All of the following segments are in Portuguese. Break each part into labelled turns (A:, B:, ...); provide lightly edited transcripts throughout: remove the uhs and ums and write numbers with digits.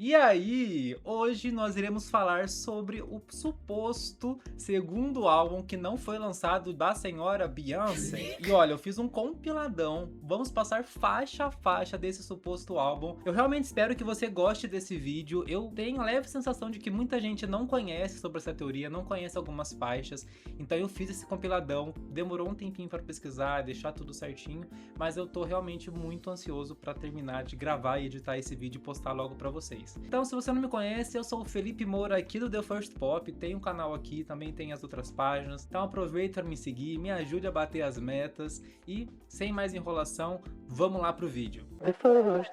A: E aí, hoje nós iremos falar sobre o suposto segundo álbum que não foi lançado da senhora Beyoncé. E olha, eu fiz um compiladão, vamos passar faixa a faixa desse suposto álbum. Eu realmente espero que você goste desse vídeo. Eu tenho a leve sensação de que muita gente não conhece sobre essa teoria, não conhece algumas faixas. Então eu fiz esse compiladão, demorou um tempinho para pesquisar, deixar tudo certinho, mas eu tô realmente muito ansioso para terminar de gravar e editar esse vídeo e postar logo para vocês. Então, se você não me conhece, eu sou o Felipe Moura aqui do The First Pop, tem um canal aqui, também tem as outras páginas, então aproveita para me seguir, me ajude a bater as metas e, sem mais enrolação, vamos lá pro vídeo. The First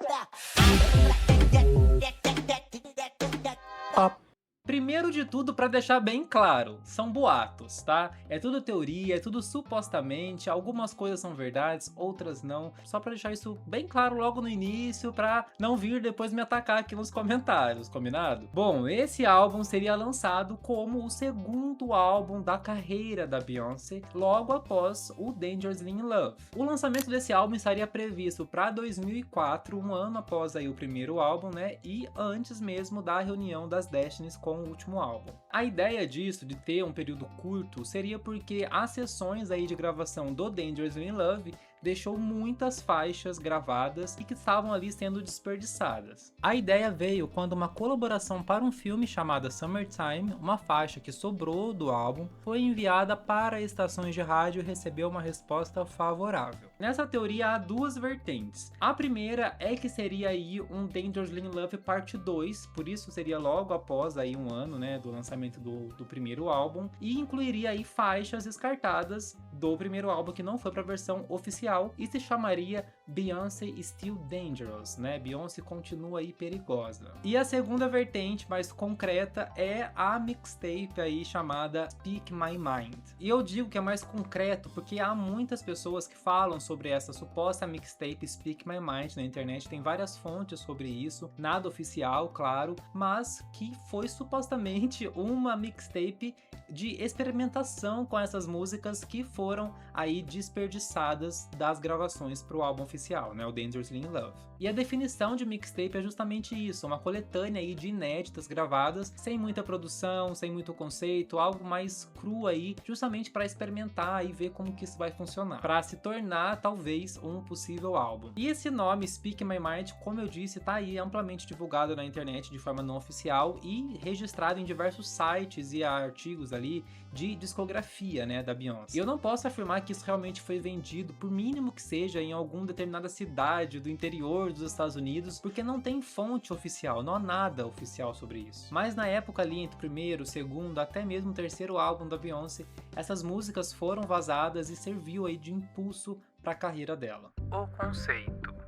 A: Pop. Primeiro de tudo, para deixar bem claro, são boatos, tá? É tudo teoria, é tudo supostamente, algumas coisas são verdades, outras não. Só para deixar isso bem claro logo no início, para não vir depois me atacar aqui nos comentários, combinado? Bom, esse álbum seria lançado como o segundo álbum da carreira da Beyoncé, logo após o Dangerously in Love. O lançamento desse álbum estaria previsto para 2004, um ano após aí o primeiro álbum, né? E antes mesmo da reunião das Destinies com o último álbum. A ideia disso, de ter um período curto, seria porque as sessões aí de gravação do Dangerously in Love deixou muitas faixas gravadas e que estavam ali sendo desperdiçadas. A ideia veio quando uma colaboração para um filme chamada Summertime, uma faixa que sobrou do álbum, foi enviada para estações de rádio e recebeu uma resposta favorável. Nessa teoria há duas vertentes. A primeira é que seria aí um Dangerously in Love parte 2, por isso seria logo após aí um ano, né, do lançamento do primeiro álbum, e incluiria aí faixas descartadas do primeiro álbum que não foi para a versão oficial e se chamaria Beyoncé Still Dangerous, né? Beyoncé continua aí perigosa. E a segunda vertente mais concreta é a mixtape aí chamada Speak My Mind. E eu digo que é mais concreto porque há muitas pessoas que falam sobre essa suposta mixtape Speak My Mind na internet, tem várias fontes sobre isso, nada oficial, claro, mas que foi supostamente uma mixtape de experimentação com essas músicas que foram aí desperdiçadas das gravações para o álbum oficial, né, o Dangerously in Love. E a definição de mixtape é justamente isso, uma coletânea aí de inéditas gravadas, sem muita produção, sem muito conceito, algo mais cru aí, justamente para experimentar e ver como que isso vai funcionar, para se tornar talvez um possível álbum. E esse nome Speak My Mind, como eu disse, tá aí amplamente divulgado na internet de forma não oficial e registrado em diversos sites e artigos ali de discografia, né, da Beyoncé. Eu não posso afirmar que isso realmente foi vendido, por mínimo que seja, em alguma determinada cidade do interior dos Estados Unidos, porque não tem fonte oficial, não há nada oficial sobre isso. Mas na época ali, entre o primeiro, o segundo, até mesmo o terceiro álbum da Beyoncé, essas músicas foram vazadas e serviu aí de impulso para a carreira dela. O conceito.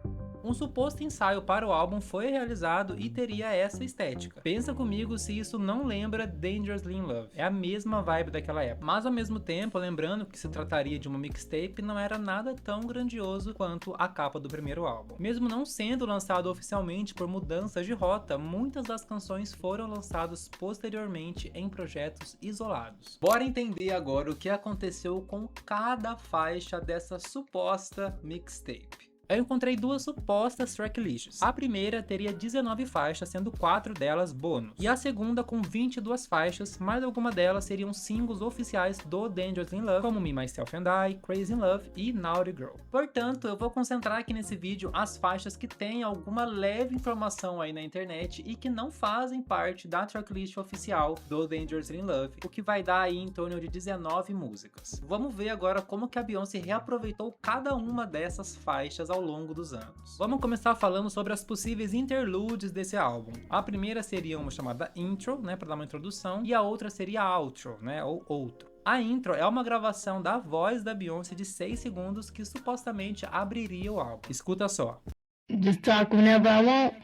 A: Um suposto ensaio para o álbum foi realizado e teria essa estética. Pensa comigo se isso não lembra Dangerously in Love. É a mesma vibe daquela época. Mas ao mesmo tempo, lembrando que se trataria de uma mixtape, não era nada tão grandioso quanto a capa do primeiro álbum. Mesmo não sendo lançado oficialmente por mudanças de rota, muitas das canções foram lançadas posteriormente em projetos isolados. Bora entender agora o que aconteceu com cada faixa dessa suposta mixtape. Eu encontrei duas supostas tracklists. A primeira teria 19 faixas, sendo 4 delas bônus. E a segunda com 22 faixas, mas algumas delas seriam singles oficiais do Dangerous in Love, como Me, Myself and I, Crazy in Love e Naughty Girl. Portanto, eu vou concentrar aqui nesse vídeo as faixas que têm alguma leve informação aí na internet e que não fazem parte da tracklist oficial do Dangerous in Love, o que vai dar aí em torno de 19 músicas. Vamos ver agora como que a Beyoncé reaproveitou cada uma dessas faixas ao longo dos anos. Vamos começar falando sobre as possíveis interludes desse álbum. A primeira seria uma chamada intro, né, para dar uma introdução, e a outra seria outro, né, ou outro. A intro é uma gravação da voz da Beyoncé de 6 segundos que supostamente abriria o álbum. Escuta só. Just talk whenever I want.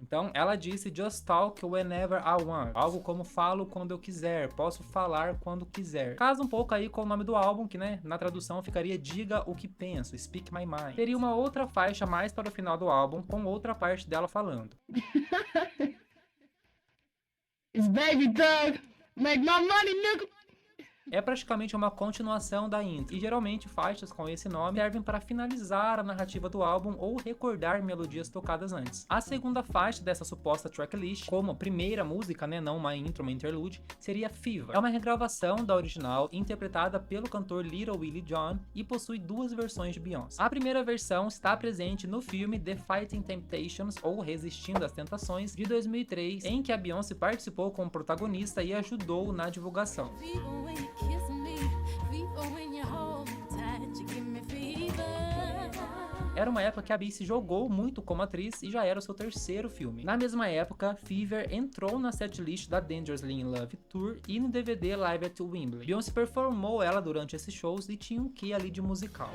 A: Então, ela disse just talk whenever I want, algo como falo quando eu quiser, posso falar quando quiser. Casa um pouco aí com o nome do álbum, que, né, na tradução ficaria diga o que penso, speak my mind. Teria uma outra faixa mais para o final do álbum, com outra parte dela falando. It's baby thug, make my money, nigga. É praticamente uma continuação da intro, e geralmente faixas com esse nome servem para finalizar a narrativa do álbum ou recordar melodias tocadas antes. A segunda faixa dessa suposta tracklist, como a primeira música, né, não uma intro, uma interlude, seria Fever. É uma regravação da original interpretada pelo cantor Little Willie John e possui duas versões de Beyoncé. A primeira versão está presente no filme The Fighting Temptations, ou Resistindo às Tentações, de 2003, em que a Beyoncé participou como protagonista e ajudou na divulgação. Era uma época que a Bey se jogou muito como atriz e já era o seu terceiro filme. Na mesma época, Fever entrou na setlist da Dangerously in Love Tour e no DVD Live at Wembley. Beyoncé performou ela durante esses shows e tinha um quê ali de musical.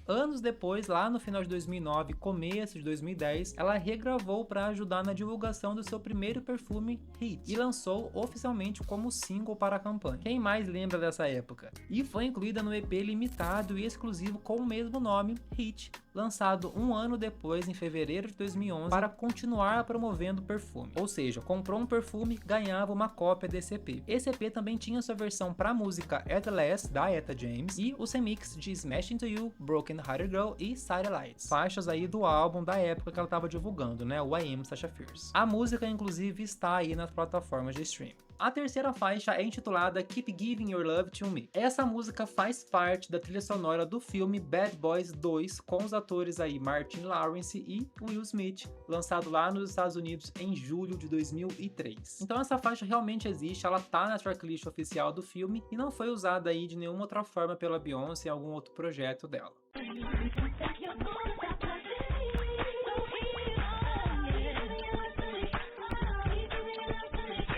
A: Anos depois, lá no final de 2009 começo de 2010, ela regravou para ajudar na divulgação do seu primeiro perfume, Hit, e lançou oficialmente como single para a campanha. Quem mais lembra dessa época? E foi incluída no EP limitado e exclusivo com o mesmo nome, Hit, lançado um ano depois, em fevereiro de 2011, para continuar promovendo o perfume. Ou seja, comprou um perfume, ganhava uma cópia desse EP. Esse EP também tinha sua versão para a música At Last, da Etta James, e os remixes de Smash Into You, Broken Hearted Girl e Satellites, faixas aí do álbum da época que ela estava divulgando, né, o I Am Sasha Fierce. A música, inclusive, está aí nas plataformas de streaming. A terceira faixa é intitulada Keep Giving Your Love to Me. Essa música faz parte da trilha sonora do filme Bad Boys 2, com os atores aí Martin Lawrence e Will Smith, lançado lá nos Estados Unidos em julho de 2003. Então essa faixa realmente existe, ela tá na tracklist oficial do filme e não foi usada aí de nenhuma outra forma pela Beyoncé em algum outro projeto dela.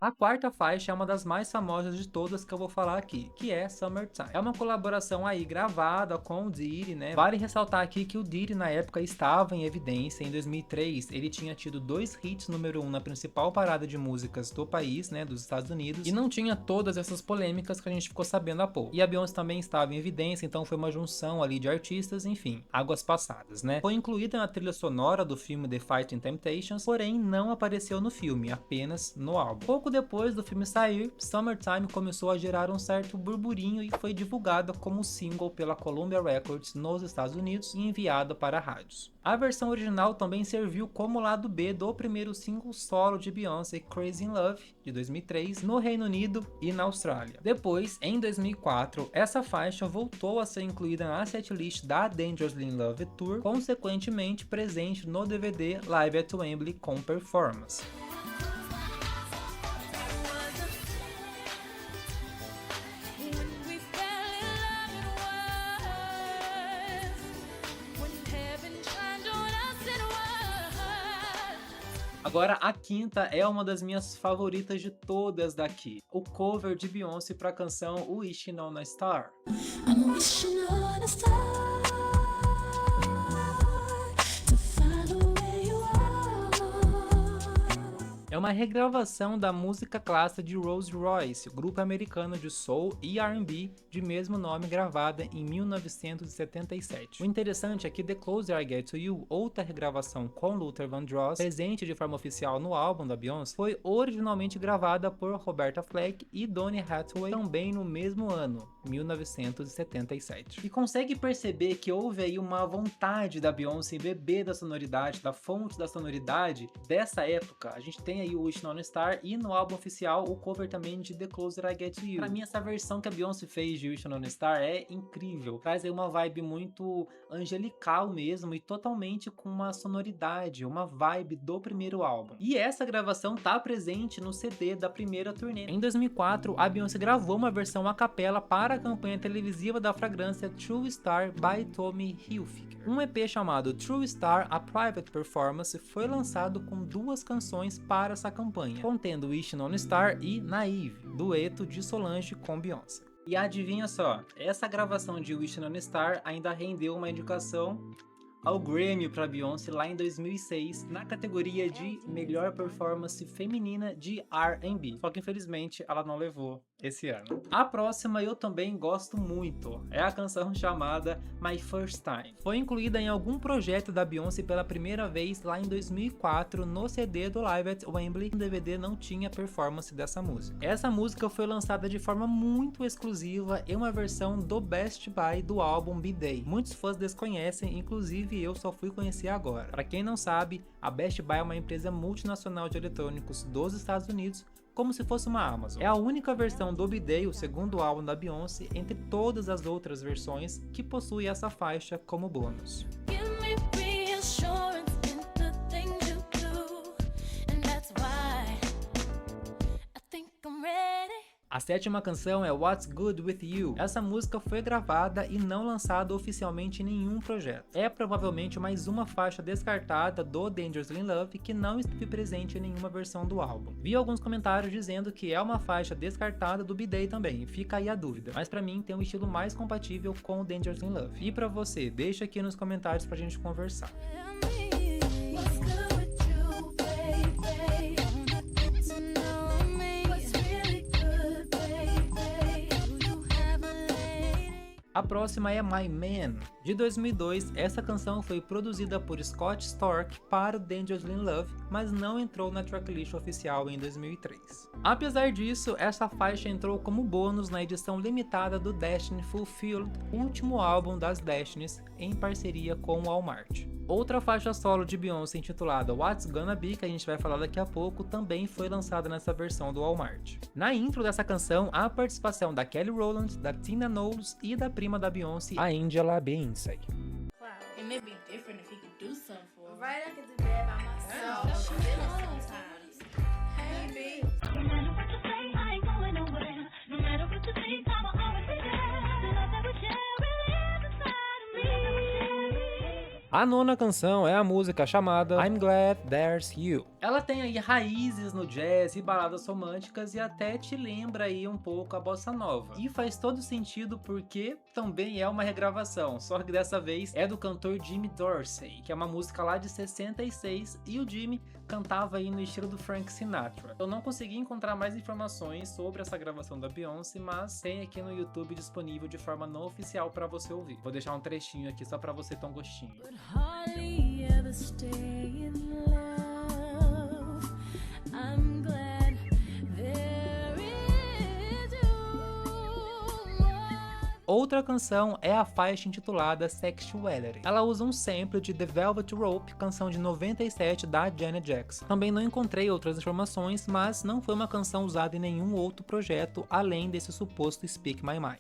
A: A quarta faixa é uma das mais famosas de todas que eu vou falar aqui, que é Summertime. É uma colaboração aí gravada com o Diddy, né? Vale ressaltar aqui que o Diddy na época estava em evidência. Em 2003, ele tinha tido 2 hits número 1 na principal parada de músicas do país, né, dos Estados Unidos, e não tinha todas essas polêmicas que a gente ficou sabendo há pouco. E a Beyoncé também estava em evidência, então foi uma junção ali de artistas, enfim, águas passadas, né? Foi incluída na trilha sonora do filme The Fighting Temptations, porém não apareceu no filme, apenas no álbum. Pouco depois do filme sair, Summertime começou a gerar um certo burburinho e foi divulgada como single pela Columbia Records nos Estados Unidos e enviada para rádios. A versão original também serviu como lado B do primeiro single solo de Beyoncé, Crazy in Love, de 2003, no Reino Unido e na Austrália. Depois, em 2004, essa faixa voltou a ser incluída na setlist da Dangerously in Love Tour, consequentemente presente no DVD Live at Wembley com performance. Agora, a quinta é uma das minhas favoritas de todas daqui. O cover de Beyoncé para a canção Wishing on a Star. I'm wishing on a star. É uma regravação da música clássica de Rolls Royce, grupo americano de soul e R&B de mesmo nome, gravada em 1977. O interessante é que The Closer I Get to You, outra regravação com Luther Vandross, presente de forma oficial no álbum da Beyoncé, foi originalmente gravada por Roberta Flack e Donny Hathaway também no mesmo ano, 1977. E consegue perceber que houve aí uma vontade da Beyoncé em beber da sonoridade, da fonte da sonoridade dessa época. A gente tem aí o Wishing on a Star e no álbum oficial o cover também de The Closer I Get to You. Pra mim, essa versão que a Beyoncé fez de Wishing on a Star é incrível. Traz aí uma vibe muito angelical mesmo e totalmente com uma sonoridade, uma vibe do primeiro álbum. E essa gravação tá presente no CD da primeira turnê. Em 2004, a Beyoncé gravou uma versão a capela para a campanha televisiva da fragrância True Star by Tommy Hilfiger. Um EP chamado True Star: A Private Performance foi lançado com 2 canções para essa campanha, contendo Wishing on a Star e Naive, dueto de Solange com Beyoncé. E adivinha só, essa gravação de Wishing on a Star ainda rendeu uma indicação ao Grammy para Beyoncé lá em 2006, na categoria de Melhor Performance Feminina de R&B. Só que infelizmente ela não levou esse ano. A próxima eu também gosto muito, é a canção chamada My First Time. Foi incluída em algum projeto da Beyoncé pela primeira vez lá em 2004 no CD do Live at Wembley. O DVD não tinha performance dessa música. Essa música foi lançada de forma muito exclusiva em uma versão do Best Buy do álbum B-Day. Muitos fãs desconhecem, inclusive eu só fui conhecer agora. Para quem não sabe, a Best Buy é uma empresa multinacional de eletrônicos dos Estados Unidos, como se fosse uma Amazon. É a única versão do B-Day, o segundo álbum da Beyoncé, entre todas as outras versões, que possui essa faixa como bônus. A sétima canção é What's Good With You. Essa música foi gravada e não lançada oficialmente em nenhum projeto. É provavelmente mais uma faixa descartada do Dangerously in Love que não esteve presente em nenhuma versão do álbum. Vi alguns comentários dizendo que é uma faixa descartada do B-Day também, fica aí a dúvida. Mas pra mim tem um estilo mais compatível com o Dangerously in Love. E pra você, deixa aqui nos comentários pra gente conversar. A próxima é My Man. De 2002, essa canção foi produzida por Scott Storch para o Dangerously in Love, mas não entrou na tracklist oficial em 2003. Apesar disso, essa faixa entrou como bônus na edição limitada do Destiny Fulfilled, último álbum das Destinys, em parceria com o Walmart. Outra faixa solo de Beyoncé intitulada What's Gonna Be, que a gente vai falar daqui a pouco, também foi lançada nessa versão do Walmart. Na intro dessa canção, há a participação da Kelly Rowland, da Tina Knowles e da prima da Beyoncé, a Angela Beyoncé.
B: Wow, it may be different if he could do something for her. Right, I could do that by myself. Sometimes. Hey, B. No matter what you say, I ain't going nowhere. No matter what you think, I'ma always be there. The love that we share really is inside of me.
A: A nona canção é a música chamada I'm Glad There's You. Ela tem aí raízes no jazz e baladas românticas e até te lembra aí um pouco a bossa nova. E faz todo sentido porque também é uma regravação, só que dessa vez é do cantor Jimmy Dorsey, que é uma música lá de 66 e o Jimmy cantava aí no estilo do Frank Sinatra. Eu não consegui encontrar mais informações sobre essa gravação da Beyoncé, mas tem aqui no YouTube disponível de forma não oficial para você ouvir. Vou deixar um trechinho aqui só para você ter um gostinho.
B: Hardly ever stay in love. I'm glad there is you.
A: Outra canção é a faixa intitulada Sexuality. Ela usa um sample de The Velvet Rope, canção de 97 da Janet Jackson. Também não encontrei outras informações, mas não foi uma canção usada em nenhum outro projeto além desse suposto Speak My Mind.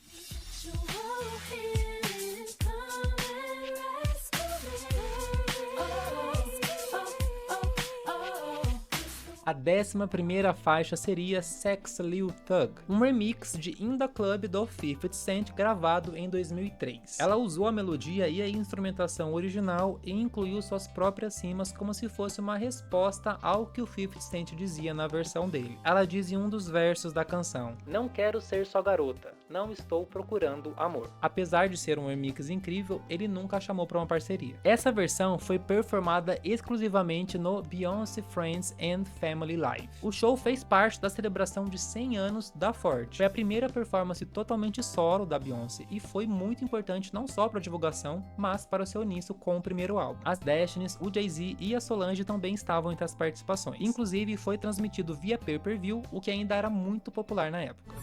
A: A 11ª faixa seria Sex Lil Thug, um remix de In The Club do 50 Cent gravado em 2003. Ela usou a melodia e a instrumentação original e incluiu suas próprias rimas como se fosse uma resposta ao que o 50 Cent dizia na versão dele. Ela diz em um dos versos da canção: "Não quero ser só garota, não estou procurando amor." Apesar de ser um remix incrível, ele nunca a chamou para uma parceria. Essa versão foi performada exclusivamente no Beyoncé Friends and Family Live. O show fez parte da celebração de 100 anos da Ford. Foi a primeira performance totalmente solo da Beyoncé e foi muito importante não só para a divulgação, mas para o seu início com o primeiro álbum. As Destinys, o Jay-Z e a Solange também estavam entre as participações. Inclusive foi transmitido via pay-per-view, o que ainda era muito popular na época.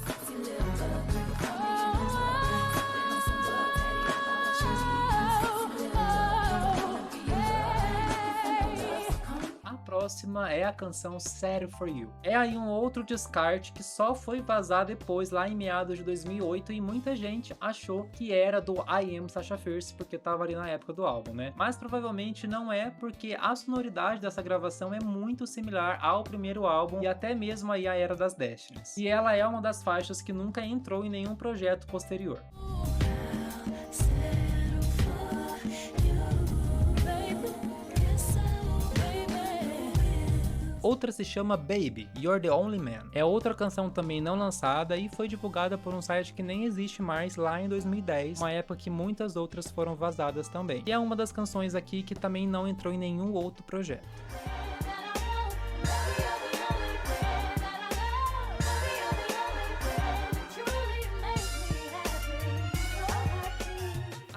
A: A próxima é a canção Sad For You. É aí um outro descarte que só foi vazar depois, lá em meados de 2008, e muita gente achou que era do I Am Sasha Fierce, porque tava ali na época do álbum, né? Mas provavelmente não é, porque a sonoridade dessa gravação é muito similar ao primeiro álbum e até mesmo aí a Era das Destinys. E ela é uma das faixas que nunca entrou em nenhum projeto posterior. Outra se chama Baby, You're the Only Man. É outra canção também não lançada e foi divulgada por um site que nem existe mais lá em 2010, uma época que muitas outras foram vazadas também. E é uma das canções aqui que também não entrou em nenhum outro projeto.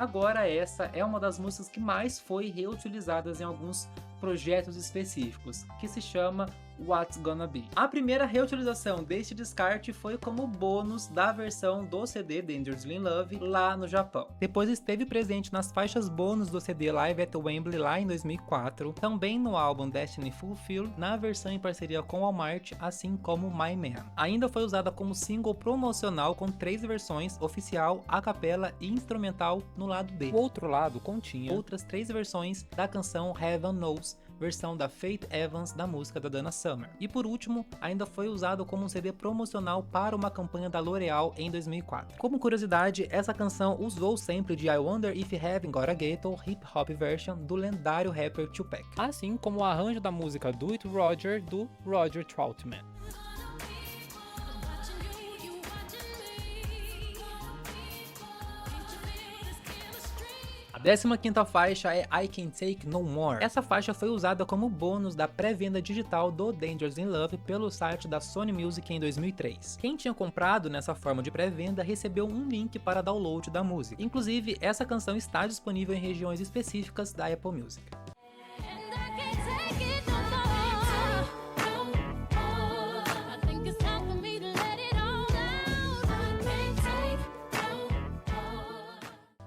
A: Agora essa é uma das músicas que mais foi reutilizadas em alguns projetos específicos, que se chama What's Gonna Be. A primeira reutilização deste descarte foi como bônus da versão do CD Dangerously in Love lá no Japão. Depois esteve presente nas faixas bônus do CD Live at Wembley lá em 2004, também no álbum Destiny Fulfilled, na versão em parceria com Walmart, assim como My Man. Ainda foi usada como single promocional com 3 versões, oficial, a capela e instrumental no lado B. O outro lado continha outras 3 versões da canção Heaven Knows, versão da Faith Evans da música da Donna Summer. E por último, ainda foi usado como um CD promocional para uma campanha da L'Oreal em 2004. Como curiosidade, essa canção usou sempre de I Wonder If Heaven Got a Ghetto hip hop version do lendário rapper Tupac, assim como o arranjo da música Do It Roger do Roger Troutman. A 15ª faixa é I Can't Take No More. Essa faixa foi usada como bônus da pré-venda digital do Dangerously in Love pelo site da Sony Music em 2003. Quem tinha comprado nessa forma de pré-venda recebeu um link para download da música. Inclusive, essa canção está disponível em regiões específicas da Apple Music.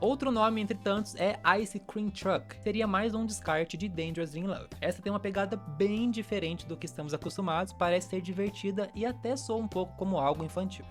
A: Outro nome entre tantos é Ice Cream Truck, seria mais um descarte de Dangerously in Love. Essa tem uma pegada bem diferente do que estamos acostumados, parece ser divertida e até soa um pouco como algo infantil.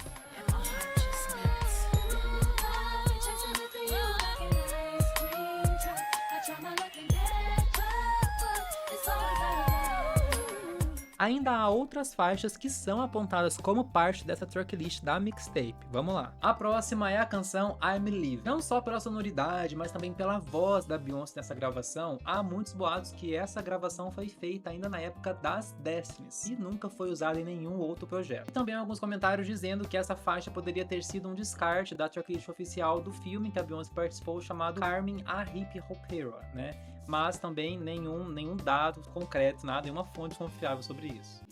A: Ainda há outras faixas que são apontadas como parte dessa tracklist da mixtape. Vamos lá. A próxima é a canção I'm Live. Não só pela sonoridade, mas também pela voz da Beyoncé nessa gravação, há muitos boatos que essa gravação foi feita ainda na época das Destinies e nunca foi usada em nenhum outro projeto. E também alguns comentários dizendo que essa faixa poderia ter sido um descarte da tracklist oficial do filme que a Beyoncé participou, chamado Carmen, a Hip Hop Hero, né? Mas também nenhum dado concreto, nada, nenhuma fonte confiável sobre isso.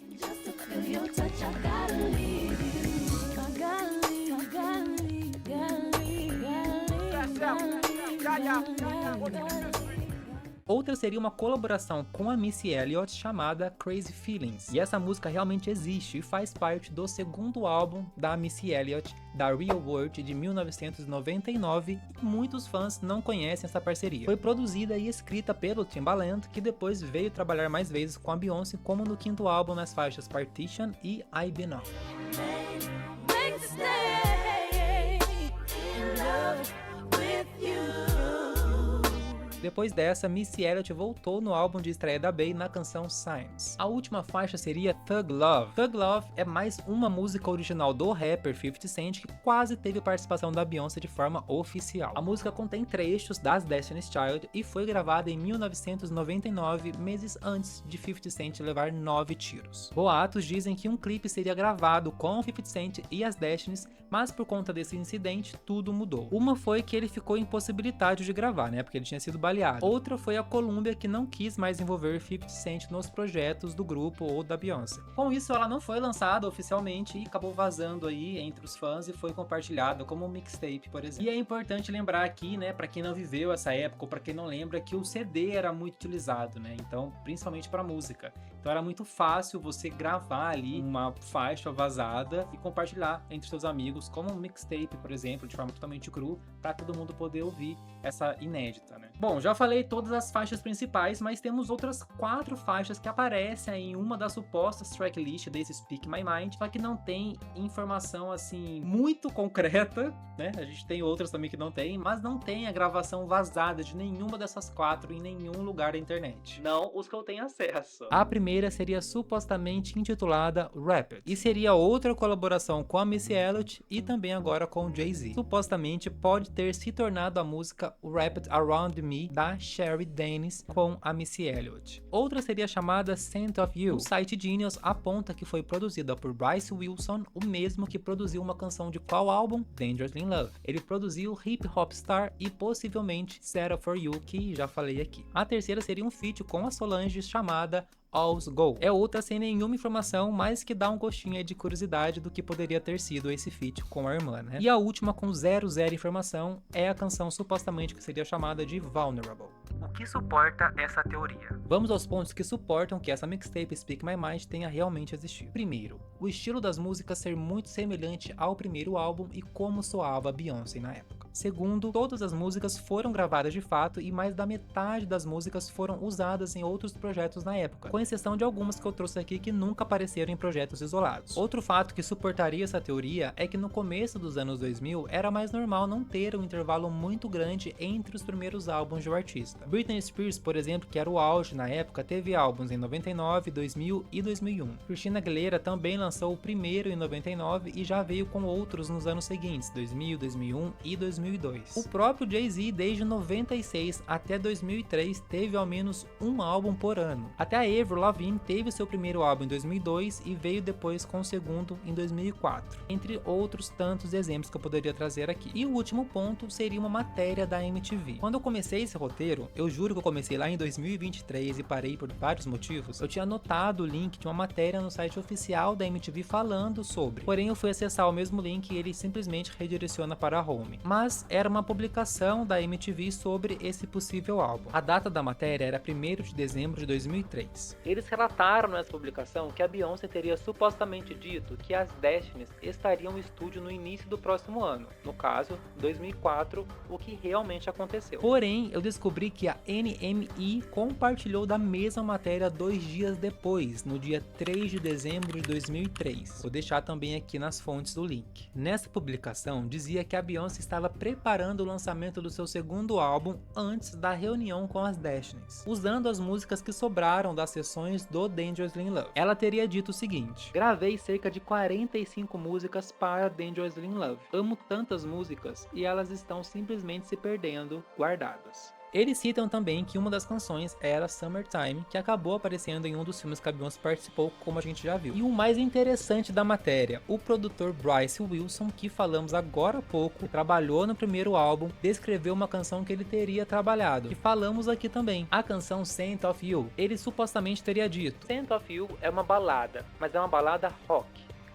A: Outra seria uma colaboração com a Missy Elliott chamada Crazy Feelings. E essa música realmente existe e faz parte do segundo álbum da Missy Elliott, da Real World, de 1999, e muitos fãs não conhecem essa parceria. Foi produzida e escrita pelo Timbaland, que depois veio trabalhar mais vezes com a Beyoncé, como no quinto álbum nas faixas Partition e I Belong. Depois dessa, Missy Elliott voltou no álbum de estreia da Bey na canção Signs. A última faixa seria Thug Love. Thug Love é mais uma música original do rapper 50 Cent que quase teve participação da Beyoncé de forma oficial. A música contém trechos das Destiny's Child e foi gravada em 1999, meses antes de 50 Cent levar 9 tiros. Boatos dizem que um clipe seria gravado com 50 Cent e as Destiny's, mas por conta desse incidente, tudo mudou. Uma foi que ele ficou impossibilitado de gravar, né, porque ele tinha sido baleado. Outra foi a Columbia, que não quis mais envolver 50 Cent nos projetos do grupo ou da Beyoncé. Com isso, ela não foi lançada oficialmente e acabou vazando aí entre os fãs e foi compartilhada como um mixtape, por exemplo. E é importante lembrar aqui, né, pra quem não viveu essa época ou pra quem não lembra, que o CD era muito utilizado, né, então, principalmente pra música. Então era muito fácil você gravar ali uma faixa vazada e compartilhar entre seus amigos como um mixtape, por exemplo, de forma totalmente cru, pra todo mundo poder ouvir essa inédita, né. Bom, já falei todas as faixas principais, mas temos outras 4 faixas que aparecem em uma das supostas tracklist desse Speak My Mind, só que não tem informação assim muito concreta, né? A gente tem outras também que não tem, mas não tem a gravação vazada de nenhuma dessas 4 em nenhum lugar da internet. Não os que eu tenho acesso. A primeira seria supostamente intitulada Rapid, e seria outra colaboração com a Missy Elliott e também agora com o Jay-Z. Supostamente pode ter se tornado a música Rapid Around Me da Sherry Dennis com a Missy Elliott. Outra seria chamada Scent of You. O site Genius aponta que foi produzida por Bryce Wilson, o mesmo que produziu uma canção de qual álbum? Dangerously in Love. Ele produziu Hip Hop Star e possivelmente Set Up For You, que já falei aqui. A terceira seria um feat com a Solange chamada All's Go. É outra sem nenhuma informação, mas que dá um gostinho aí de curiosidade do que poderia ter sido esse feat com a irmã, né? E a última com zero informação é a canção supostamente que seria chamada de Vulnerable. O que suporta essa teoria? Vamos aos pontos que suportam que essa mixtape Speak My Mind tenha realmente existido. Primeiro, o estilo das músicas ser muito semelhante ao primeiro álbum e como soava Beyoncé na época. Segundo, todas as músicas foram gravadas de fato e mais da metade das músicas foram usadas em outros projetos na época, com exceção de algumas que eu trouxe aqui que nunca apareceram em projetos isolados. Outro fato que suportaria essa teoria é que no começo dos anos 2000 era mais normal não ter um intervalo muito grande entre os primeiros álbuns do artista. Britney Spears, por exemplo, que era o auge na época, teve álbuns em 99, 2000 e 2001. Christina Aguilera também lançou o primeiro em 99 e já veio com outros nos anos seguintes, 2000, 2001 e 2002. O próprio Jay-Z, desde 96 até 2003, teve ao menos um álbum por ano. Até a Avril Lavigne teve seu primeiro álbum em 2002 e veio depois com o segundo em 2004, entre outros tantos exemplos que eu poderia trazer aqui. E o último ponto seria uma matéria da MTV. Quando eu comecei esse roteiro, eu juro que eu comecei lá em 2023 e parei por vários motivos, eu tinha anotado o link de uma matéria no site oficial da MTV falando sobre, porém eu fui acessar o mesmo link e ele simplesmente redireciona para a home. Mas era uma publicação da MTV sobre esse possível álbum. A data da matéria era 1º de dezembro de 2003. Eles relataram nessa publicação que a Beyoncé teria supostamente dito que as Destinies estariam no estúdio no início do próximo ano, no caso, 2004, o que realmente aconteceu. Porém, eu descobri que a NME compartilhou da mesma matéria 2 dias depois, no dia 3 de dezembro de 2003. Vou deixar também aqui nas fontes o link. Nessa publicação, dizia que a Beyoncé estava preparando o lançamento do seu segundo álbum antes da reunião com as Destinies, usando as músicas que sobraram das sessões do Dangerously in Love. Ela teria dito o seguinte: gravei cerca de 45 músicas para Dangerously in Love. Amo tantas músicas e elas estão simplesmente se perdendo, guardadas. Eles citam também que uma das canções era Summertime, que acabou aparecendo em um dos filmes que a Beyoncé participou, como a gente já viu. E o mais interessante da matéria, o produtor Bryce Wilson, que falamos agora há pouco, trabalhou no primeiro álbum, descreveu uma canção que ele teria trabalhado, que falamos aqui também, a canção Scent of You. Ele supostamente teria dito: Scent of You é uma balada, mas é uma balada rock,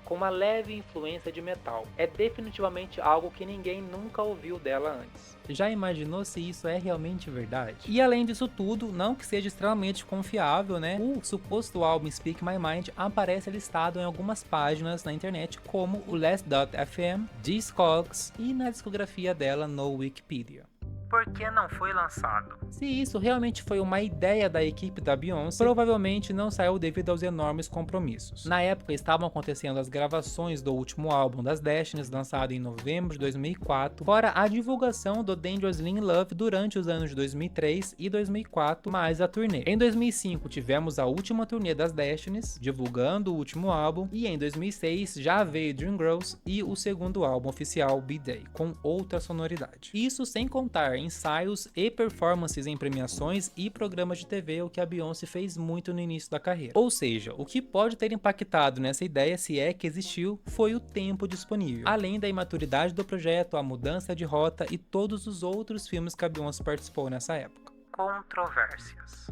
A: com uma leve influência de metal. É definitivamente algo que ninguém nunca ouviu dela antes. Já imaginou se isso é realmente verdade? E além disso tudo, não que seja extremamente confiável, né? O suposto álbum Speak My Mind aparece listado em algumas páginas na internet, como o Last.fm, Discogs e na discografia dela no Wikipedia. Por que não foi lançado? Se isso realmente foi uma ideia da equipe da Beyoncé, provavelmente não saiu devido aos enormes compromissos. Na época estavam acontecendo as gravações do último álbum das Destinies, lançado em novembro de 2004, fora a divulgação do Dangerously in Love durante os anos de 2003 e 2004, mais a turnê. Em 2005 tivemos a última turnê das Destinies, divulgando o último álbum, e em 2006 já veio Dreamgirls e o segundo álbum oficial, B-Day, com outra sonoridade. Isso sem contar ensaios e performances em premiações e programas de TV, o que a Beyoncé fez muito no início da carreira. Ou seja, o que pode ter impactado nessa ideia, se é que existiu, foi o tempo disponível, além da imaturidade do projeto, a mudança de rota e todos os outros filmes que a Beyoncé participou nessa época. Controvérsias.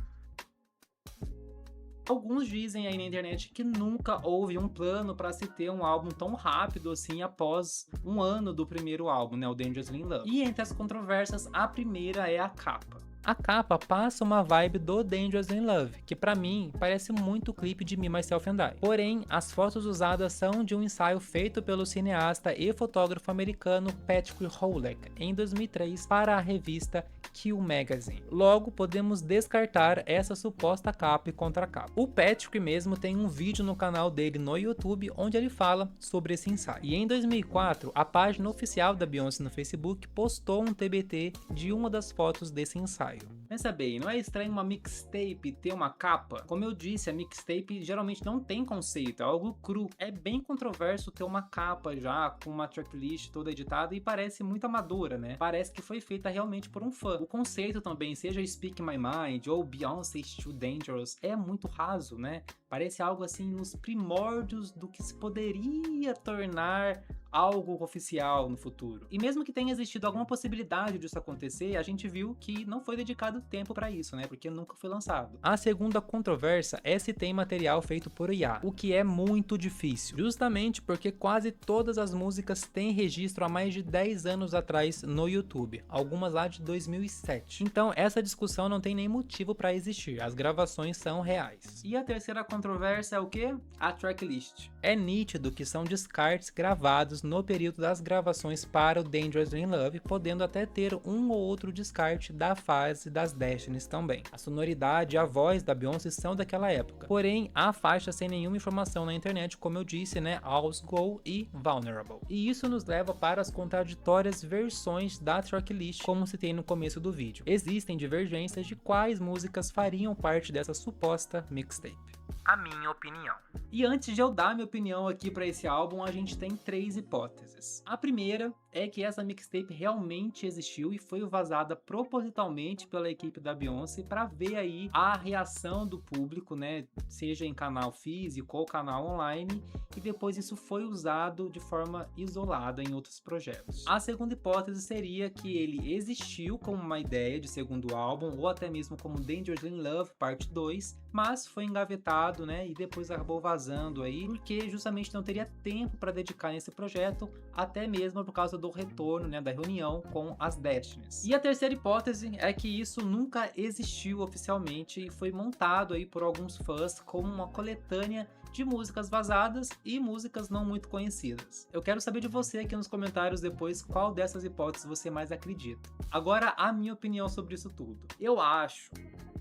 A: Alguns dizem aí na internet que nunca houve um plano para se ter um álbum tão rápido assim após um ano do primeiro álbum, né, o Dangerously in Love. E entre as controvérsias, a primeira é a capa. A capa passa uma vibe do Dangerously in Love, que pra mim parece muito o clipe de Me, Myself and I. Porém, as fotos usadas são de um ensaio feito pelo cineasta e fotógrafo americano Patrick Howlett em 2003 para a revista Q Magazine. Logo, podemos descartar essa suposta capa e contracapa. O Patrick mesmo tem um vídeo no canal dele no YouTube onde ele fala sobre esse ensaio. E em 2004, a página oficial da Beyoncé no Facebook postou um TBT de uma das fotos desse ensaio. Pensa bem, não é estranho uma mixtape ter uma capa? Como eu disse, a mixtape geralmente não tem conceito, é algo cru. É bem controverso ter uma capa já, com uma tracklist toda editada e parece muito amadora, né? Parece que foi feita realmente por um fã. O conceito também, seja Speak My Mind ou Beyoncé's Too Dangerous, é muito raso, né? Parece algo assim nos primórdios do que se poderia tornar algo oficial no futuro. E mesmo que tenha existido alguma possibilidade disso acontecer, a gente viu que não foi dedicado tempo para isso, né? Porque nunca foi lançado. A segunda controvérsia é se tem material feito por IA, o que é muito difícil, justamente porque quase todas as músicas têm registro há mais de 10 anos atrás no YouTube, algumas lá de 2007. Então essa discussão não tem nem motivo para existir, as gravações são reais. E a terceira controvérsia é o quê? A tracklist. É nítido que são descartes gravados no período das gravações para o Dangerously in Love, podendo até ter um ou outro descarte da fase das Destinies também. A sonoridade e a voz da Beyoncé são daquela época, porém há faixas sem nenhuma informação na internet, como eu disse, né, All's Go e Vulnerable. E isso nos leva para as contraditórias versões da tracklist, como citei no começo do vídeo. Existem divergências de quais músicas fariam parte dessa suposta mixtape. A minha opinião. E antes de eu dar minha opinião aqui para esse álbum, a gente tem 3 hipóteses. A primeira é que essa mixtape realmente existiu e foi vazada propositalmente pela equipe da Beyoncé para ver aí a reação do público, né, seja em canal físico ou canal online, e depois isso foi usado de forma isolada em outros projetos. A segunda hipótese seria que ele existiu como uma ideia de segundo álbum ou até mesmo como Dangerously in Love Parte 2, mas foi engavetado, né, e depois acabou vazando aí, porque justamente não teria tempo para dedicar nesse projeto, até mesmo por causa do retorno, né, da reunião com as Destinies. E a terceira hipótese é que isso nunca existiu oficialmente e foi montado aí por alguns fãs como uma coletânea de músicas vazadas e músicas não muito conhecidas. Eu quero saber de você aqui nos comentários depois qual dessas hipóteses você mais acredita. Agora, a minha opinião sobre isso tudo. Eu acho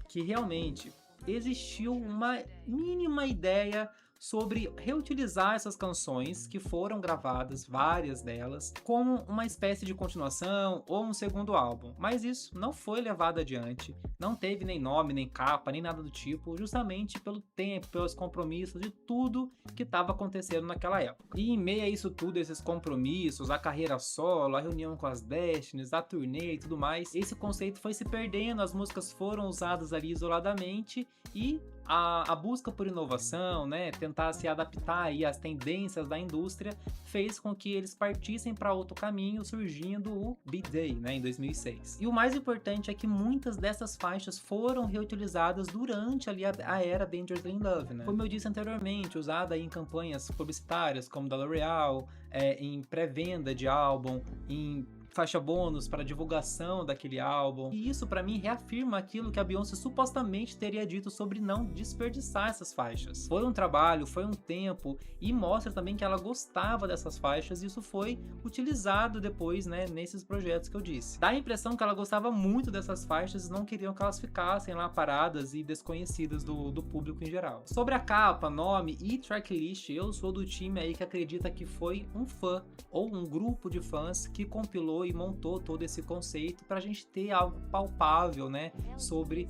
A: que realmente existiu uma mínima ideia sobre reutilizar essas canções que foram gravadas, várias delas, como uma espécie de continuação ou um segundo álbum. Mas isso não foi levado adiante, não teve nem nome, nem capa, nem nada do tipo, justamente pelo tempo, pelos compromissos de tudo que estava acontecendo naquela época. E em meio a isso tudo, esses compromissos, a carreira solo, a reunião com as Destinies, a turnê e tudo mais, esse conceito foi se perdendo, as músicas foram usadas ali isoladamente e a busca por inovação, né, tentar se adaptar aí às tendências da indústria, fez com que eles partissem para outro caminho, surgindo o B-Day, né, em 2006. E o mais importante é que muitas dessas faixas foram reutilizadas durante ali a era Dangerously in Love, né? Como eu disse anteriormente, usada em campanhas publicitárias como da L'Oreal, em pré-venda de álbum, em faixa bônus para divulgação daquele álbum. E isso para mim reafirma aquilo que a Beyoncé supostamente teria dito sobre não desperdiçar essas faixas. Foi um trabalho, foi um tempo, e mostra também que ela gostava dessas faixas e isso foi utilizado depois, né, nesses projetos que eu disse. Dá a impressão que ela gostava muito dessas faixas e não queriam que elas ficassem lá paradas e desconhecidas do público em geral. Sobre a capa, nome e tracklist, eu sou do time aí que acredita que foi um fã ou um grupo de fãs que compilou e montou todo esse conceito pra gente ter algo palpável, né, sobre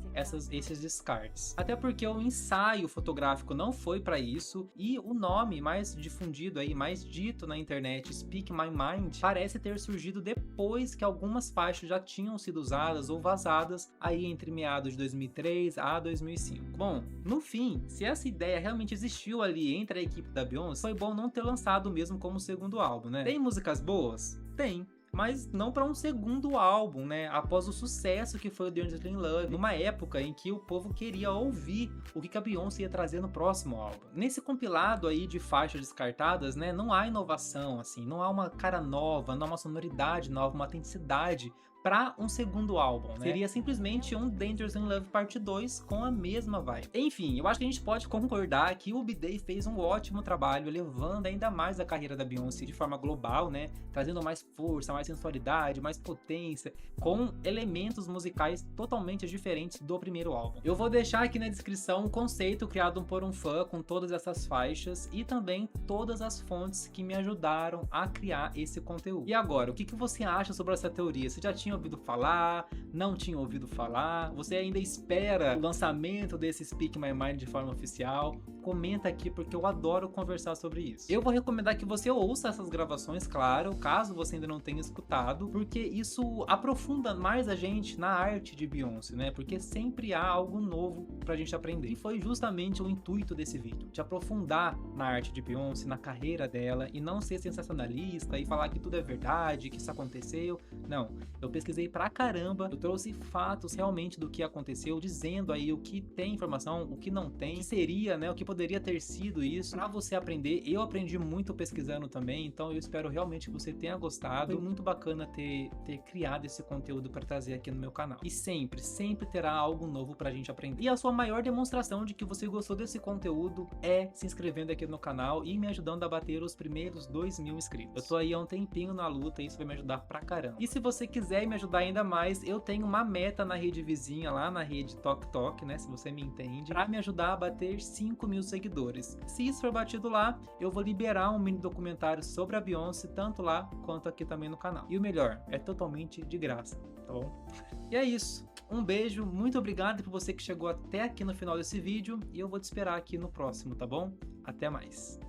A: esses descartes. Até porque o ensaio fotográfico não foi pra isso e o nome mais difundido aí, mais dito na internet, Speak My Mind, parece ter surgido depois que algumas faixas já tinham sido usadas ou vazadas aí entre meados de 2003 a 2005. Bom, no fim, se essa ideia realmente existiu ali entre a equipe da Beyoncé, foi bom não ter lançado mesmo como segundo álbum, né? Tem músicas boas? Tem. Mas não para um segundo álbum, né? Após o sucesso que foi o Dangerously in Love, numa época em que o povo queria ouvir o que a Beyoncé ia trazer no próximo álbum. Nesse compilado aí de faixas descartadas, né, não há inovação, assim, não há uma cara nova, não há uma sonoridade nova, uma autenticidade para um segundo álbum, né? Seria simplesmente um Dangerously in Love Parte 2 com a mesma vibe. Enfim, eu acho que a gente pode concordar que o B-Day fez um ótimo trabalho, levando ainda mais a carreira da Beyoncé de forma global, né? Trazendo mais força, mais sensualidade, mais potência, com elementos musicais totalmente diferentes do primeiro álbum. Eu vou deixar aqui na descrição um conceito criado por um fã com todas essas faixas e também todas as fontes que me ajudaram a criar esse conteúdo. E agora, o que você acha sobre essa teoria? Você já tinha tinha ouvido falar, não tinha ouvido falar, você ainda espera o lançamento desse Speak My Mind de forma oficial, comenta aqui porque eu adoro conversar sobre isso. Eu vou recomendar que você ouça essas gravações, claro, caso você ainda não tenha escutado, porque isso aprofunda mais a gente na arte de Beyoncé, né? Porque sempre há algo novo pra gente aprender. E foi justamente o intuito desse vídeo, de aprofundar na arte de Beyoncé, na carreira dela, e não ser sensacionalista e falar que tudo é verdade, que isso aconteceu. Não, eu pesquisei pra caramba, eu trouxe fatos realmente do que aconteceu, dizendo aí o que tem informação, o que não tem, o que seria, né, o que poderia ter sido isso, pra você aprender. Eu aprendi muito pesquisando também, então eu espero realmente que você tenha gostado. Foi muito bacana ter criado esse conteúdo pra trazer aqui no meu canal. E sempre terá algo novo pra gente aprender. E a sua maior demonstração de que você gostou desse conteúdo é se inscrevendo aqui no canal e me ajudando a bater os primeiros 2.000 inscritos. Eu tô aí há um tempinho na luta e isso vai me ajudar pra caramba. E se você quiser me ajudar ainda mais, eu tenho uma meta na rede vizinha, lá na rede TokTok, né, se você me entende, pra me ajudar a bater 5.000 seguidores. Se isso for batido lá, eu vou liberar um mini documentário sobre a Beyoncé, tanto lá quanto aqui também no canal. E o melhor, é totalmente de graça, tá bom? E é isso. Um beijo, muito obrigado por você que chegou até aqui no final desse vídeo e eu vou te esperar aqui no próximo, tá bom? Até mais.